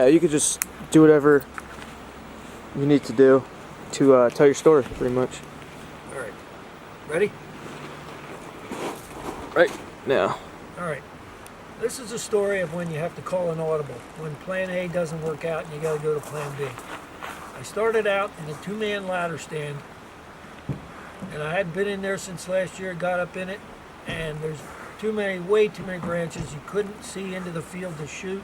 You could just do whatever you need to do to tell your story, pretty much. Alright. Ready? Right now. Alright. This is a story of when you have to call an audible. When plan A doesn't work out and you got to go to plan B. I started out in a two-man ladder stand, and I hadn't been in there since last year. Got up in it, and there's way too many branches. You couldn't see into the field to shoot.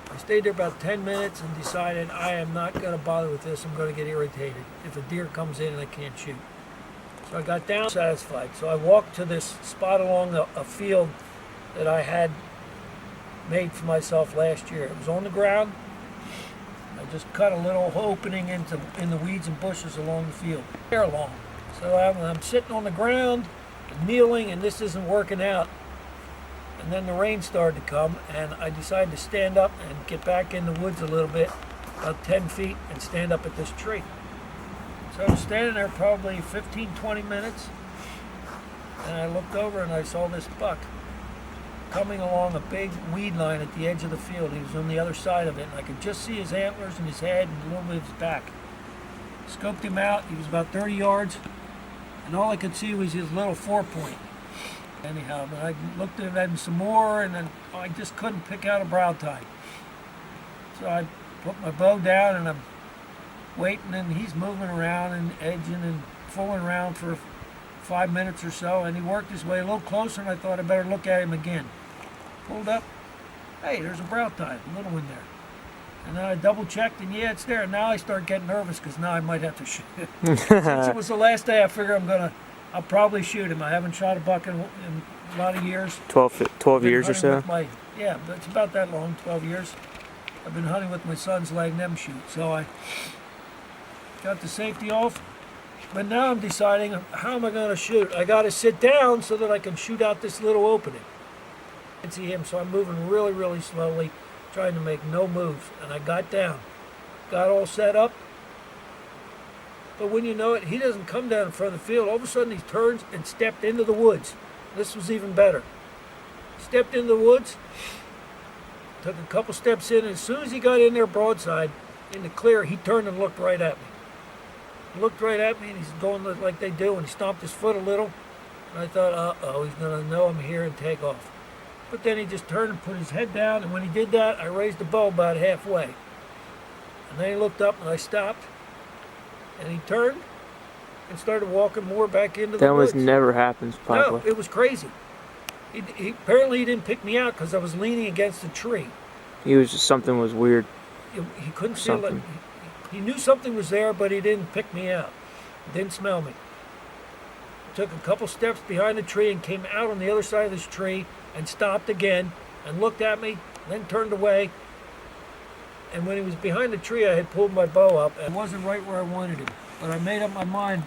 I stayed there about 10 minutes and decided I am not going to bother with this. I'm going to get irritated if a deer comes in and I can't shoot. So I got down satisfied. So I walked to this spot along a field that I had made for myself last year. It was on the ground. I just cut a little opening in the weeds and bushes along the field. Hair long. So I'm sitting on the ground, kneeling, and this isn't working out. And then the rain started to come, and I decided to stand up and get back in the woods a little bit, about 10 feet, and stand up at this tree. So I was standing there probably 15, 20 minutes, and I looked over and I saw this buck coming along a big weed line at the edge of the field. He was on the other side of it, and I could just see his antlers and his head and a little bit of his back. Scoped him out. He was about 30 yards, and all I could see was his little 4-point. Anyhow, but I looked at him some more, and then I just couldn't pick out a brow tine. So I put my bow down, and I'm waiting, and he's moving around and edging and fooling around for 5 minutes or so, and he worked his way a little closer, and I thought I better look at him again. Pulled up, hey, there's a brow tine, a little one there. And then I double checked, and yeah, it's there. And now I start getting nervous because now I might have to shoot. Since it was the last day, I figure I'll probably shoot him. I haven't shot a buck in a lot of years. 12 years or so? Yeah, but it's about that long, 12 years. I've been hunting with my sons, letting them shoot. So I got the safety off. But now I'm deciding, how am I going to shoot? I got to sit down so that I can shoot out this little opening. I can see him, so I'm moving really, really slowly, trying to make no moves. And I got down, got all set up. But when you know it, he doesn't come down in front of the field. All of a sudden, he turns and stepped into the woods. This was even better. Stepped into the woods, took a couple steps in, and as soon as he got in there broadside, in the clear, he turned and looked right at me. He looked right at me, and he's going like they do, and he stomped his foot a little. And I thought, uh-oh, he's going to know I'm here and take off. But then he just turned and put his head down, and when he did that, I raised the bow about halfway. And then he looked up, and I stopped. And he turned and started walking more back into the woods. That almost never happens, probably. No, it was crazy. Apparently he didn't pick me out because I was leaning against a tree. Something was weird. He couldn't see it. He knew something was there, but he didn't pick me out. He didn't smell me. Took a couple steps behind the tree and came out on the other side of this tree and stopped again and looked at me, then turned away. And when he was behind the tree, I had pulled my bow up. It wasn't right where I wanted him. But I made up my mind,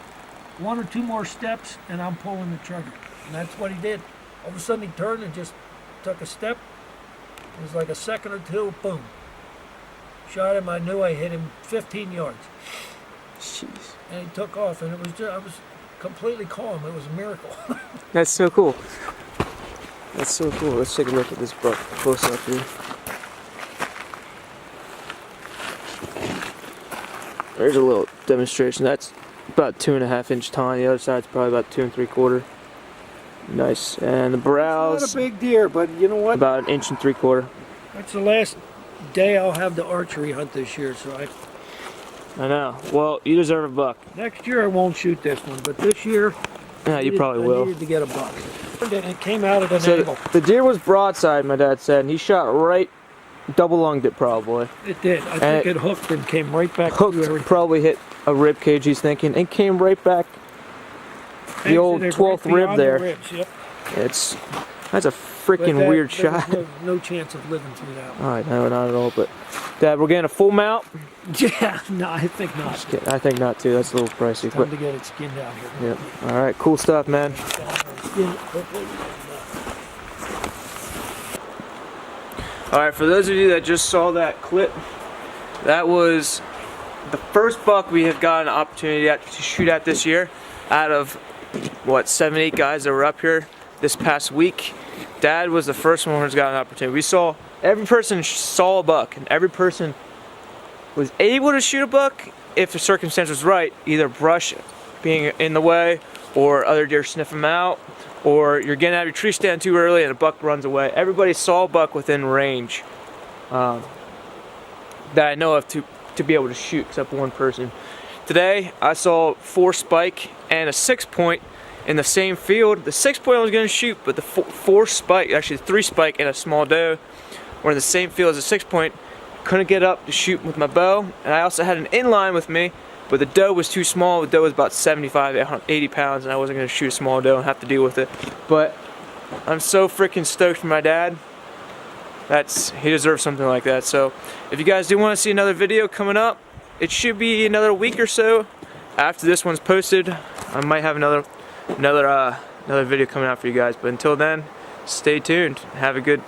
1 or 2 more steps, and I'm pulling the trigger. And that's what he did. All of a sudden, he turned and just took a step. It was like a second or two, boom. Shot him. I knew I hit him 15 yards. Jeez. And he took off, and I was completely calm. It was a miracle. That's so cool. That's so cool. Let's take a look at this buck close up here. There's a little demonstration. That's about 2.5-inch tine. The other side's probably about 2 3/4. Nice. And the brows. It's not a big deer, but you know what? About 1 3/4 inches. That's the last day I'll have the archery hunt this year, so I know. Well, you deserve a buck. next year I won't shoot this one, but this year Yeah, you probably will. I needed to get a buck. And it came out at an angle. The deer was broadside, my dad said, and he shot right, double lunged it probably. It did. I think it hooked and came right back Hooked, to everything. probably hit a rib cage, he's thinking, and came right back. The old 12th rib there. The ribs, yep. That's a freaking weird shot. No chance of living through that one. Alright, no, not at all, but Dad, we're getting a full mount? Yeah, no, I think not. Just kidding. I think not too, that's a little pricey. Time to get it skinned out here. Yep. Alright, cool stuff, man. Alright, for those of you that just saw that clip, that was the first buck we have gotten an opportunity to shoot at this year out of, what, 7, 8 guys that were up here this past week. Dad was the first one who's got an opportunity. We saw every person saw a buck, and every person was able to shoot a buck if the circumstance was right, either brush being in the way, or other deer sniff them out, or you're getting out of your tree stand too early and a buck runs away. Everybody saw a buck within range that I know of to be able to shoot, except one person. Today I saw 4 spike and a 6-point in the same field. The 6-point I was going to shoot, but the 4 spike, actually 3 spike and a small doe were in the same field as a 6-point. Couldn't get up to shoot with my bow, and I also had an inline with me, but the doe was too small. The doe was about 75, 80 pounds, and I wasn't going to shoot a small doe and have to deal with it. But I'm so freaking stoked for my dad. He deserves something like that. So if you guys do want to see another video coming up, it should be another week or so after this one's posted. I might have another video coming out for you guys. But until then, stay tuned. Have a good